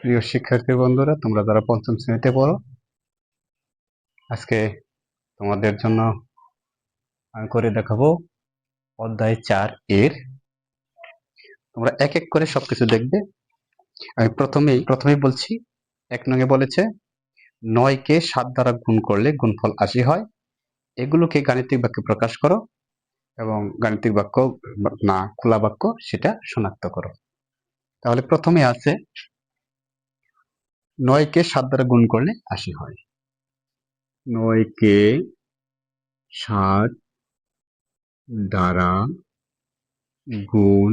প্রিয় শিক্ষার্থী বন্ধুরা, তোমরা যারা পঞ্চম শ্রেণীতে পড়ো, আজকে তোমাদের জন্য আমি করে দেখাবো অধ্যায় 4 এর। তোমরা এক এক করে সবকিছু দেখবে। আমি প্রথমেই বলছি। 1 নং-এ বলেছে 9 কে 7 দ্বারা গুণ করলে গুণফল 80 হয়। এগুলোকে গাণিতিক বাক্যে প্রকাশ করো এবং গাণিতিক বাক্য না খোলা বাক্য সেটা শনাক্ত করো। তাহলে প্রথমে আছে 9 কে 7 দ্বারা গুণ করলে 80 হয়। 9 কে 7 দ্বারা গুণ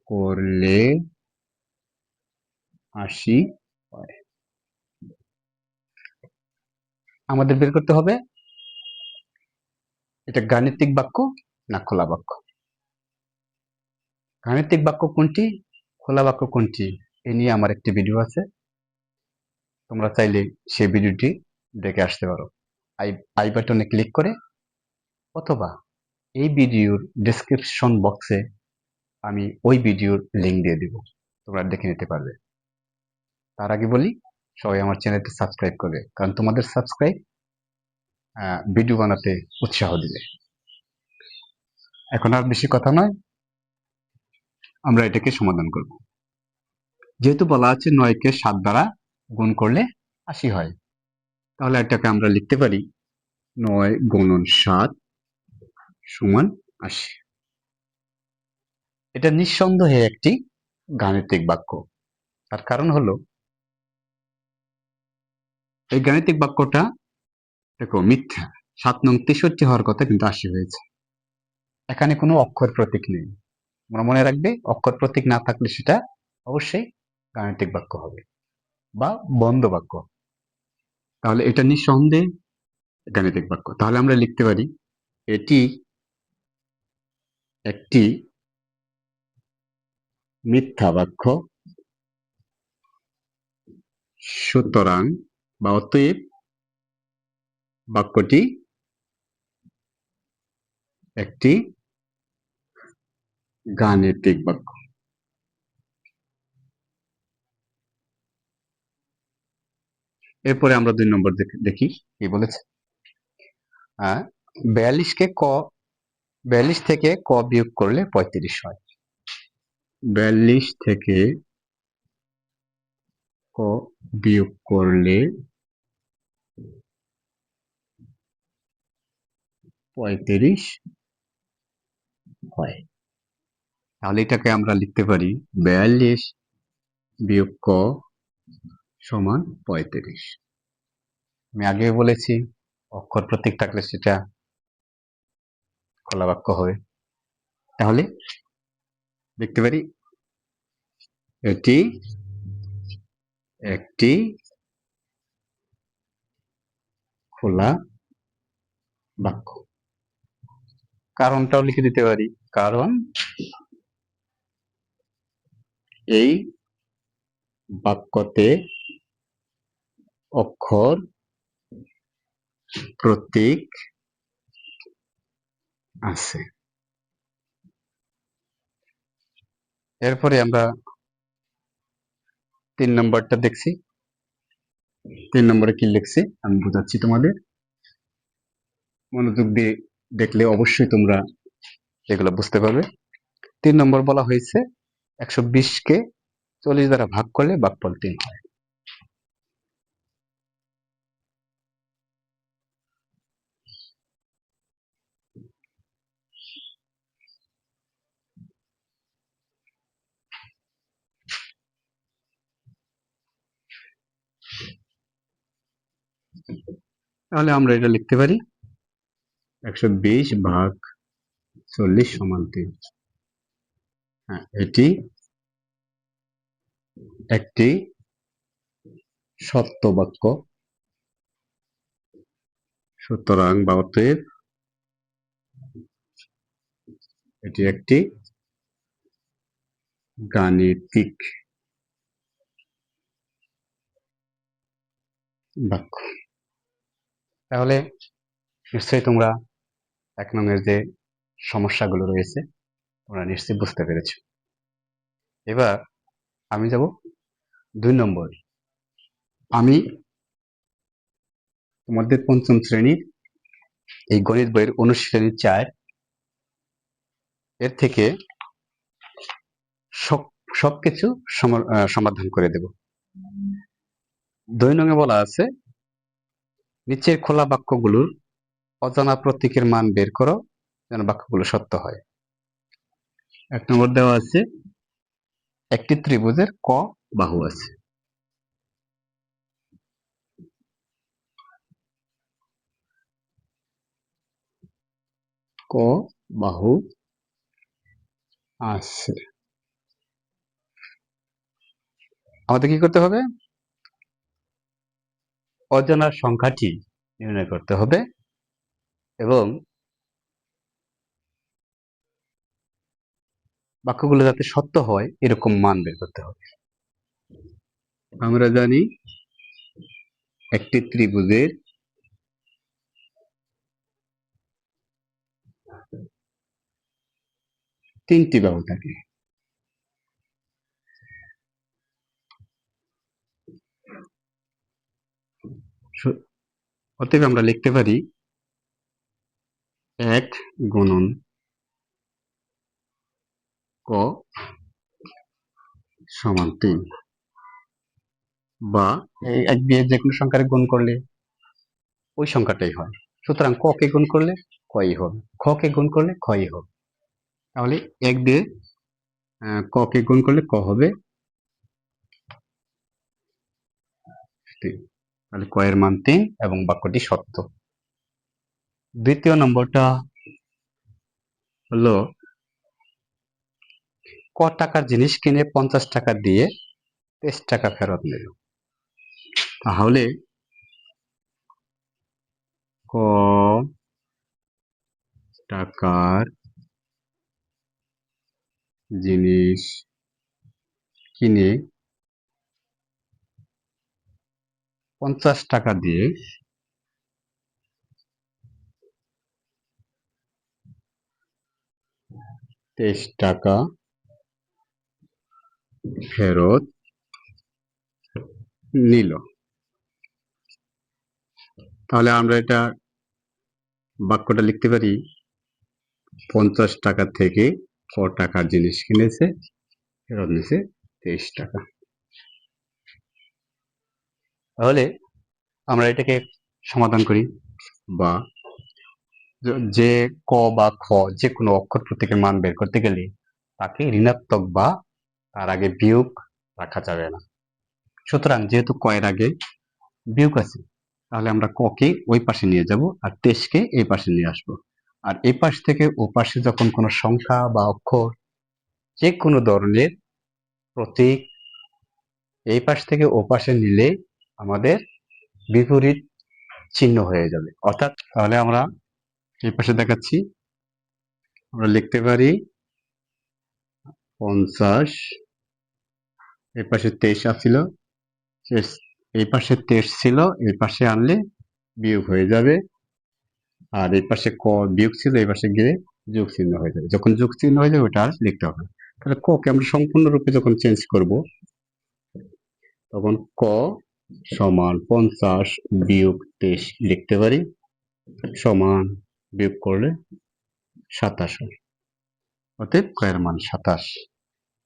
করলে 80 হয়। আমাদের বের করতে হবে এটা গাণিতিক বাক্য না খোলা বাক্য। গাণিতিক বাক্য কোনটি, খোলা বাক্য কোনটি, এ নিয়ে আমার একটি ভিডিও আছে। তোমরা চাইলে সেই ভিডিওটি দেখে আসতে পারো আই বাটনে ক্লিক করে, অথবা এই ভিডিওর ডেসক্রিপশন বক্সে আমি ওই ভিডিওর লিঙ্ক দিয়ে দিব, তোমরা দেখে নিতে পারবে। তার আগে বলি, সবাই আমার চ্যানেলটি সাবস্ক্রাইব করবে, কারণ তোমাদের সাবস্ক্রাইব ভিডিও বানাতে উৎসাহ দিবে। এখন আর বেশি কথা নয়, আমরা এটাকে সমাধান করব। যেহেতু বলা আছে 9 কে 7 দ্বারা গুণ করলে 80 হয়, তাহলে এটাকে আমরা লিখতে পারি 9 গুণন 7 সমান 80। এটা নিঃসন্দেহে একটি গাণিতিক বাক্য। তার কারণ হলো, এই গাণিতিক বাক্যটা দেখো মিথ্যা। 7 নং 63 হওয়ার কথা, কিন্তু 80 হয়েছে। এখানে কোনো অক্ষর প্রতীক নেই। তোমরা মনে রাখবে, অক্ষর প্রতীক না থাকলে সেটা অবশ্যই গাণিতিক বাক্য হবে বা বন্ধ বাক্য। তাহলে এটা নিঃসন্দেহে গাণিতিক বাক্য। তাহলে আমরা লিখতে পারি এটি একটি মিথ্যা বাক্য, সুতরাং বা অতএব বাক্যটি একটি গাণিতিক বাক্য। এরপরে আমরা 2 নম্বর দেখি কি বলেছে। 42 থেকে ক বিয়োগ করলে 35 হয়। 42 থেকে ক বিয়োগ করলে 35 হয়। তাহলে এটাকে আমরা লিখতে পারি 42 বিয়োগ ক সমান 35। আমি আগে বলেছি, অক্ষর প্রতীক থাকলে সেটা খোলা বাক্য হবে। তাহলে লিখতে পারি এটি একটি খোলা বাক্য। কারণটাও লিখে দিতে পারি, কারণ এই বাক্যতে অক্ষর প্রতীক আছে। এরপরে আমরা 3 নম্বরটা দেখছি। 3 নম্বরে কি লিখছি আমি বোঝাচ্ছি তোমাদের, মনোযোগ দিয়ে দেখলে অবশ্যই তোমরা এগুলো বুঝতে পারবে। 3 নম্বর বলা হয়েছে 120 কে 40 দ্বারা ভাগ করলে ভাগফল 3 হয়। তাহলে আমরা এটা লিখতে পারি 120 ভাগ 40 সমান 3। হ্যাঁ, এটি একটি সত্য বাক্য, সুতরাং বা অতএব এটি একটি গাণিতিক বাক্য। তাহলে নিশ্চয়ই তোমরা 1 নং-এর যে সমস্যাগুলো রয়েছে তোমরা নিশ্চয়ই বুঝতে পেরেছো। এবার আমি যাব 2 নম্বর, আমি তোমাদের পঞ্চম শ্রেণীর এই গণিত বইয়ের অনুশীলনী 4 এর থেকে সবকিছু সমাধান করে দেব। 2 নং বলা আছে, নিচের খোলা বাক্যগুলোর অজানা প্রতীকের মান বের করো যেন বাক্যগুলো সত্য হয়। 1 নম্বর দেওয়া আছে, একটি ত্রিভুজের ক বাহু আছে। ক বাহু আছে। আমাদের কি করতে হবে? অজানা সংখ্যাটি নির্ণয় করতে হবে এবং বাক্যগুলো যাতে সত্য হয় এরকম মান বের করতে হবে। আমরা জানি একটি ত্রিভুজের তিনটি বাহু থাকে। অতএব আমরা লিখতে পারি 1 গুণন ক সমান 3, বা এই 1 দিয়ে যে কোনো সংখ্যার গুণ করলে ওই সংখ্যাটাই হয়। সুতরাং ক কে গুণ করলে কই হবে, খ কে গুণ করলে খই হবে। তাহলে 1 দিয়ে ক কে গুণ করলে ক হবে 3, তাহলে ক এর মান 3 এবং বাক্যটি সত্য। 2 নম্বরটা হলো, ক টাকার জিনিস কিনে 50 টাকা দিয়ে 23 টাকা ফেরত নিল। তাহলে ক টাকার জিনিস কিনে 50 টাকা দিয়ে 23 টাকা ফেরত নিল। তাহলে আমরা এটা বাক্যটা লিখতে পারি, 50 টাকা থেকে ক টাকার জিনিস কিনেছে, ফেরত নিয়েছে 23 টাকা। তাহলে আমরা এটাকে সমাধান করি, বা যে ক বা খ যে কোনো অক্ষর প্রতীকের মান বের করতে গেলে তাকে ঋণাত্মক বা তার আগে বিয়োগ রাখা যাবে না। সুতরাং যেহেতু ক এর আগে বিয়োগ আছে, তাহলে আমরা ক কে ওই পাশে নিয়ে যাব আর 23 কে এই পাশে নিয়ে আসবো। আর এই পাশ থেকে ও পাশে যখন কোনো সংখ্যা বা অক্ষর যে কোনো ধরনের প্রতীক এই পাশ থেকে ও পাশে নিলে আমাদের বিপরীত চিহ্ন হয়ে যাবে। অর্থাৎ তাহলে আমরা এই পাশে দেখাচ্ছি, আমরা লিখতে পারি 50, এই পাশে 23 আসছিল, এই পাশে 23 ছিল, এই পাশে আনলে বিয়োগ হয়ে যাবে, আর এই পাশে ক বিয়োগ ছিল, এই পাশে গিয়ে যোগ চিহ্ন হয়ে যাবে। যখন যোগ চিহ্ন হয়ে যাবে ওটা আর লিখতে হবে। তাহলে ক কে আমরা সম্পূর্ণরূপে যখন চেঞ্জ করব, তখন ক সমান 50 বিয়োগ 23 লিখতে পারি, সমান বিয়োগ করলে 27 হয়। অতএব ক এর মান 27।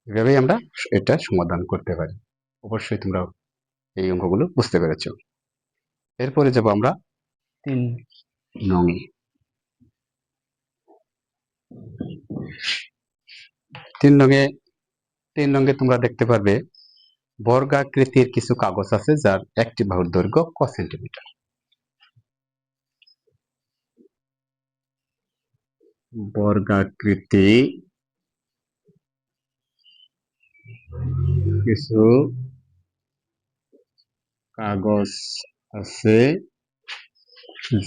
এভাবেই আমরা এটা সমাধান করতে পারি। অবশ্যই তোমরা এই অঙ্কগুলো বুঝতে পেরেছো। এরপরে যাব আমরা 3 নং। 3 নং তোমরা দেখতে পারবে বর্গাকৃতির কিছু কাগজ আছে যার একটি বাহুর দৈর্ঘ্য ক সেন্টিমিটার। বর্গাকৃতি কিছু কাগজ আছে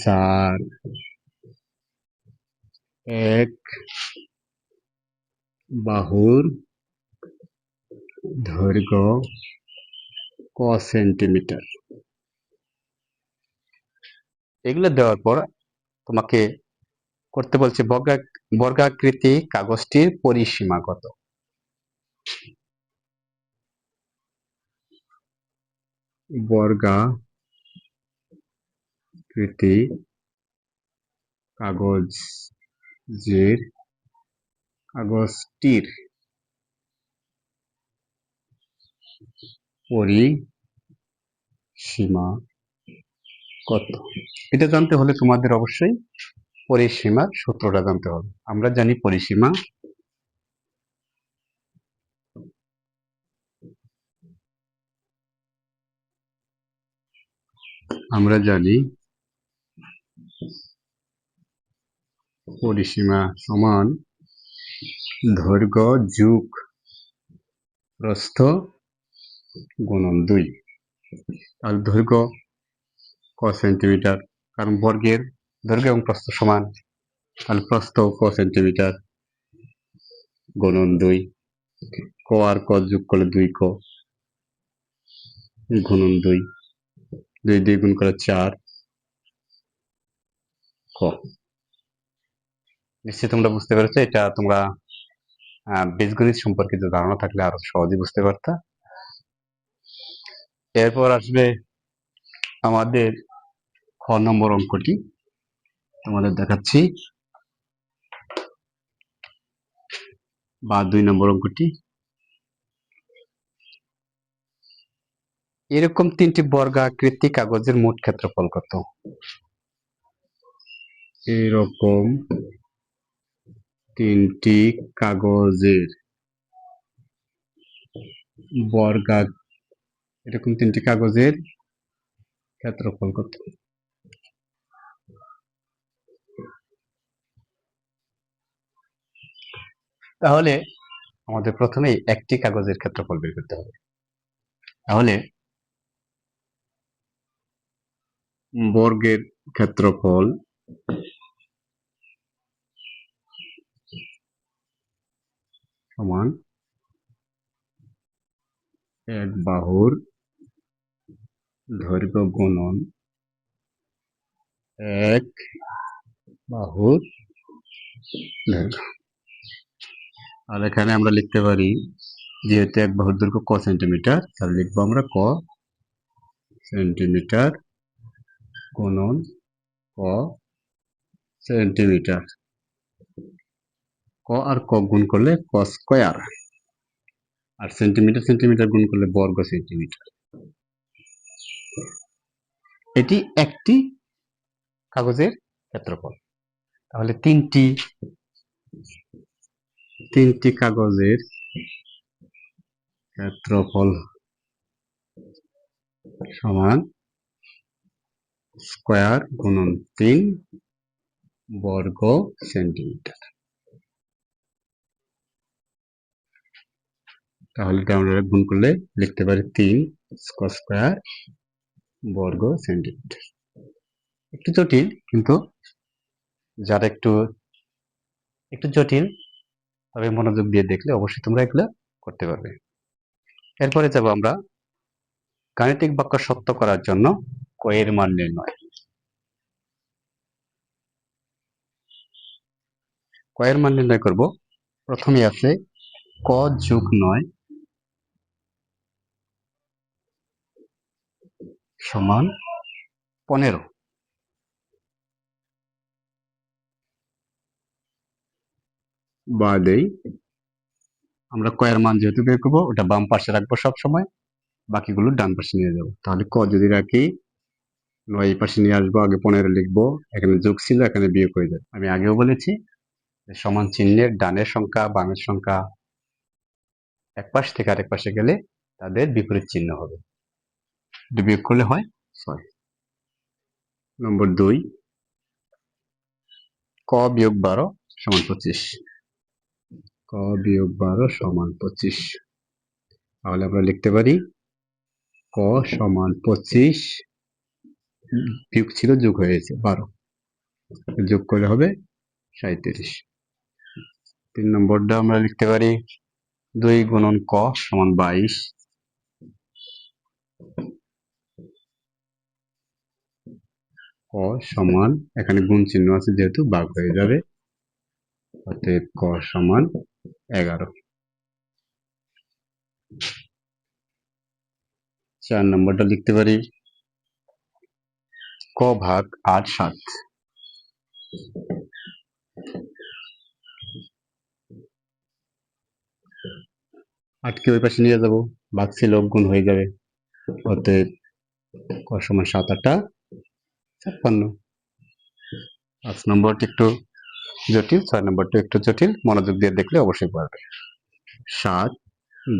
যার এক বাহুর দৈর্ঘ্য ক সেন্টিমিটার। এগুলো দেওয়ার পর তোমাকে করতে বলছে বর্গাকৃতি কাগজটির পরিসীমা কত। বর্গাকৃতি কাগজটির পরিসীমা কত? এটা জানতে হলে তোমাদের অবশ্যই পরিসীমার সূত্রটা জানতে হবে। আমরা জানি পরিসীমা সমান দৈর্ঘ্য যোগ প্রস্থ গুণন 2। তাহলে দৈর্ঘ্য ক সেন্টিমিটার, কারণ বর্গের দৈর্ঘ্য এবং প্রস্থ সমান, তাহলে প্রস্থ ক সেন্টিমিটার গুণন 2। ক আর ক যোগ করলে 2ক গুণন 2, 2 দিয়ে গুণ করে 4 ক। নিশ্চয়ই তোমরা বুঝতে পেরেছো। এটা তোমরা বীজগণিত সম্পর্কিত ধারণা থাকলে আরো সহজে বুঝতে পারতা। এরপর আসবে আমাদের খ নম্বর অঙ্কটি, তোমাদের দেখাচ্ছি, বা 2 নম্বর অঙ্কটি। এরকম 3টি বর্গাকৃতি কাগজের মোট ক্ষেত্রফল কত? এরকম 3টি কাগজের ক্ষেত্রফল কত? তাহলে আমাদের প্রথমেই একটি কাগজের ক্ষেত্রফল বের করতে হবে। তাহলে বর্গের ক্ষেত্রফল সমান এক বাহুর দৈর্ঘ্য গুণন এক বাহুর দৈর্ঘ্য। আর এখানে আমরা লিখতে পারি, যেহেতু এক বাহুর দৈর্ঘ্য ক সেন্টিমিটার, তাহলে লিখবো আমরা ক সেন্টিমিটার গুণন ক সেন্টিমিটার। ক আর ক গুণ করলে ক স্কয়ার, আর সেন্টিমিটার সেন্টিমিটার গুণ করলে বর্গ সেন্টিমিটার। এটি একটি কাগজের ক্ষেত্রফল। তাহলে তিনটি কাগজের ক্ষেত্রফল সমান স্কয়ার গুণন 3 বর্গ সেন্টিমিটার। তাহলে আমরা গুণ করলে লিখতে পারি 3 স্কয়ার বর্গ সেন্টিমিটার। একটু জটিল, কিন্তু যারা একটু জটিল, তবে মনোযোগ দিয়ে দেখলে অবশ্যই তোমরা এগুলো করতে পারবে। এরপরে যাব আমরা গাণিতিক বাক্য সত্য করার জন্য ক এর মান নির্ণয়। ক এর মান নির্ণয় করব। প্রথমে আছে ক যোগ 9 সমান 15। বা দেই, আমরা ক এর মান যেহেতু বের করবো, ওটা বাম পাশে রাখবো সব সময়, বাকিগুলো ডান পাশে নিয়ে যাবো। তাহলে ক যদি রাখি, 9 এই পাশে নিয়ে আসবো, আগে 15 লিখবো, এখানে যোগ ছিল এখানে বিয়োগ হয়ে যাবে। আমি আগেও বলেছি সমান চিহ্নের ডানের সংখ্যা বামের সংখ্যা এক পাশ থেকে আরেক পাশে গেলে তাদের বিপরীত চিহ্ন হবে, বিয়োগ করলে হয় 6। নম্বর 2, ক বিয়োগ 12 সমান 25। ক বিয়োগ 12 সমান 25। তাহলে আমরা লিখতে পারি ক সমান 25, বিয়োগ ছিল যোগ হয়েছে 12, যোগ করলে হবে 37। 3 নম্বরটা আমরা লিখতে পারি 2 গুণন ক সমান 22। ক সমান, এখানে গুণ চিহ্ন আছে যেহেতু ভাগ হয়ে যাবে, অতএব ক সমান 11। 4 নম্বরটা লিখতে পারি ক ভাগ 8/7। 8কে ওই পাশে নিয়ে যাব, ভাগ ছিল গুণ হয়ে যাবে, অতএব ক সমান 7 8 56। 5 নম্বরটি একটু জটিল, 6 নম্বরটা একটু জটিল, মনোযোগ দিয়ে দেখলে অবশ্যই পারবে। 7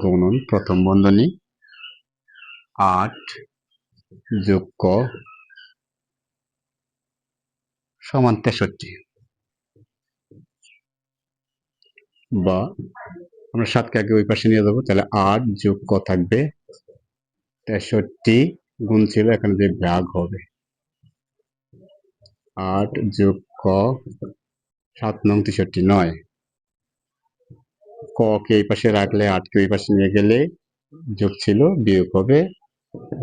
গুণন প্রথম বন্ধনী 8 যোগ ক সমান 63, বা আমরা 7কে আগে ওই পাশে নিয়ে যাবো, তাহলে 8 যোগ ক থাকবে 63, গুণ ছিল এখানে যে ভাগ হবে 8 যোগ ক 7 নং 63 9, ক কে এই পাশে রাখলে 8কে ওই পাশে নিয়ে গেলে যোগ ছিল বিয়োগ হবে,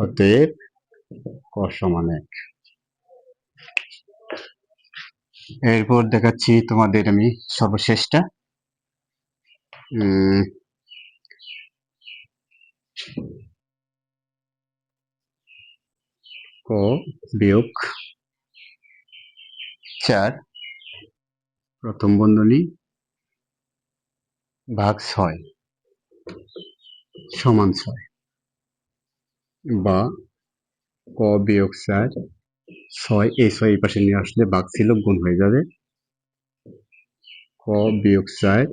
অতএব ক সমান 1। এরপর দেখাচ্ছি তোমাদের আমি সর্বশেষটা, ক বিয়োগ 4 প্রথম বন্ধনী ভাগ 6 সমান 6, বা ক বিয়োগ 4 6 এই 6 এই পাশে নিয়ে আসলে ভাগ ছিল গুণ হয়ে যাবে, ক বিয়োগ 4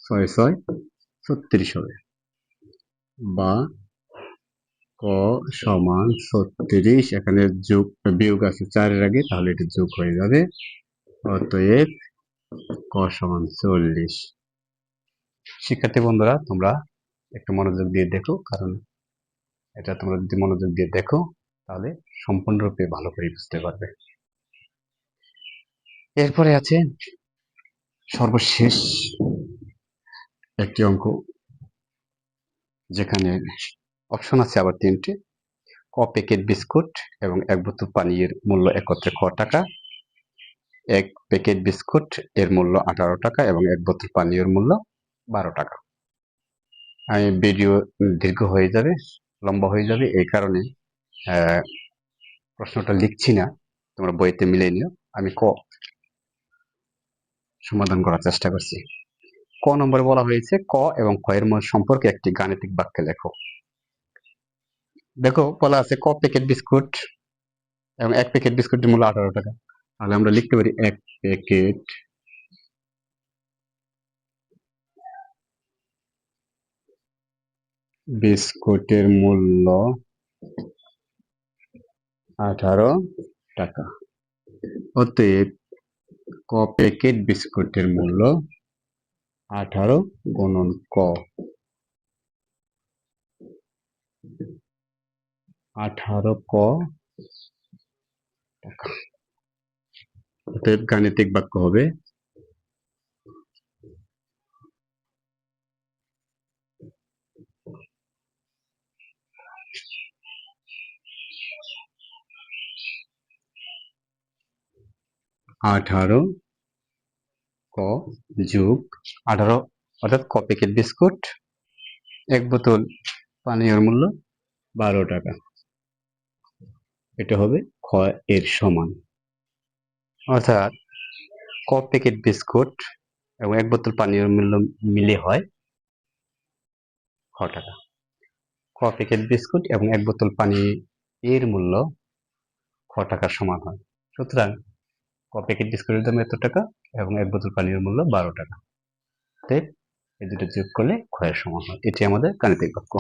6 6 36 হবে, বা ক সমান 36, এখানে যোগ বিয়োগ আছে 4 এর আগে, তাহলে এটা যোগ হয়ে যাবে, অতএব ক সমান 40। শিক্ষার্থী বন্ধুরা, তোমরা একটু মনোযোগ দিয়ে দেখো, কারণ এটা তোমরা যদি মনোযোগ দিয়ে দেখো তাহলে সম্পূর্ণরূপে ভালো করে বুঝতে পারবে। এরপরে আছে সর্বশেষ একটি অঙ্ক, যেখানে অপশন আছে আবার 3টে। ক প্যাকেট বিস্কুট এবং 1 বোতল পানির মূল্য একত্রে ক টাকা, 1 প্যাকেট বিস্কুট এর মূল্য 18 টাকা এবং 1 বোতল পানীয়ের মূল্য 12 টাকা। আমি ভিডিও দীর্ঘ হয়ে যাবে, লম্বা হয়ে যাবে, এই কারণে প্রশ্নটা লিখছি না, তোমরা বইতে মিলে নিও। আমি ক সমাধান করার চেষ্টা করছি। ক নম্বরে বলা হয়েছে ক এবং খ এর মধ্যে সম্পর্কে একটি গাণিতিক বাক্য লেখো। দেখো বলা আছে ক প্যাকেট বিস্কুট এবং 1 প্যাকেট বিস্কুটের মূল্য 18 টাকা, তাহলে আমরা লিখতে পারি 1 প্যাকেট বিস্কুটের মূল্য 18 টাকা, অতএব ক প্যাকেট বিস্কুটের মূল্য 18 গুণন ক, 18 ক টাকা। অতএব গাণিতিক বাক্য হবে 18 ক যোগ 18, অর্থাৎ ক প্যাকেট বিস্কুট 1 বোতল পানীয়ের মূল্য 12 টাকা, এটা হবে খ এর সমান। অর্থাৎ ক প্যাকেট বিস্কুট এবং 1 বোতল পানীয়ের মূল্য মিলে হয় খ টাকা। ক প্যাকেট বিস্কুট এবং 1 বোতল পানি এর মূল্য খ টাকার সমান হয়। সুতরাং ক প্যাকেট বিস্কুটের দাম এত টাকা এবং 1 বোতল পানির মূল্য 12 টাকা, তাই এই দুটো যোগ করলে খ এর সমান হয়। এটি আমাদের গাণিতিক বাক্য।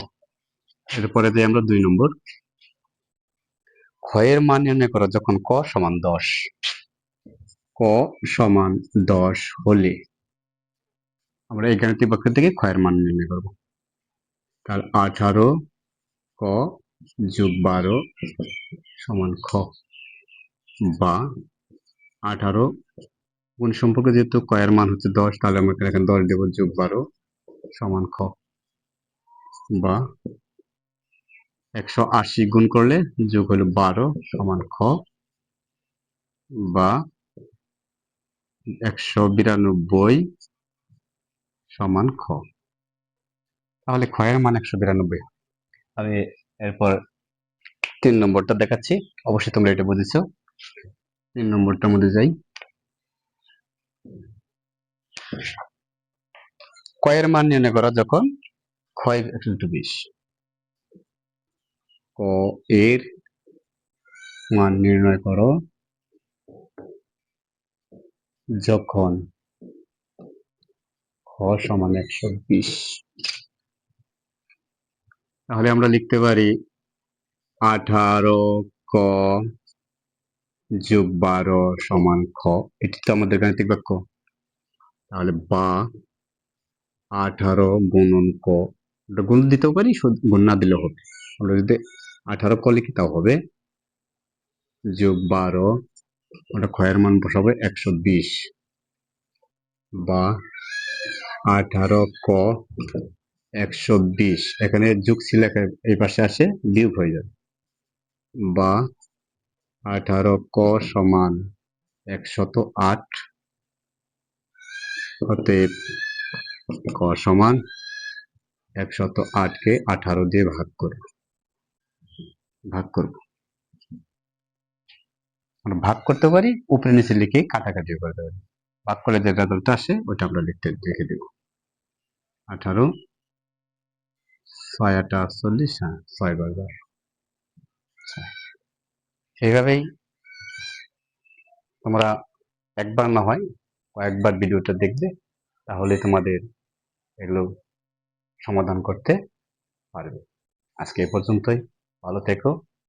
এরপরে যাই আমরা 2 নম্বর। খ এর মান নির্ণয় করো যখন ক সমান 10। ক সমান 10 হলে আমরা এই গাণিতিক বাক্য থেকে খ এর মান নির্ণয় করব। তাহলে 18 ক যোগ 12 সমান খ, বা 18 গুণ সম্পর্কে যেহেতু ক এর মান হচ্ছে 10, তাহলে আমরা এখানে 10 দেব যোগ 12 সমান খ, বা 180 গুণ করলে যোগ হলো 12 সমান খ, বা 192 সমান খ। তাহলে খ এর মান 192। আমি এরপর 3 নম্বরটা দেখাচ্ছি, অবশ্যই তোমরা এটা বুঝেছো। 3 নম্বরটার মধ্যে যাই। কয়ের মান নির্ণয় করা যখন ক্ষয় একটু বেশি। ক এর মান নির্ণয় করো যখন খ সমান 120। তাহলে আমরা লিখতে পারি 18 ক যোগ 12 সমান খ। এটি তো আমাদের গাণিতিক বাক্য। তাহলে বা 18 গুণন ক, ওটা গুণ দিতেও পারি, গুণ না দিলেও হবে। আমরা যদি 18 ক লিখি তাও হবে, যোগ 12, ওটা ক্ষয়ের মান বসাবো 120, বা 18 ক 120, এখানে যোগ ছিল এই পাশে আসে বিয়োগ হয়ে যাবে, বা 18 ক সমান 108, অতএব ক সমান 108 কে 18 দিয়ে ভাগ করব। আমরা ভাগ করতে পারি, উপরে নিচে লিখে কাটাকাটি করতে পারি। ভাগ করলে যে রেজাল্টটা আসে ওটা আমরা লিখে দেব। 18, 6 8 48, হ্যাঁ 6 বার 12। এইভাবেই তোমরা একবার না হয় কয়েকবার ভিডিওটা দেখবে, তাহলে তোমাদের এগুলো সমাধান করতে পারবে। আজকে এই পর্যন্তই, ভালো থেকো।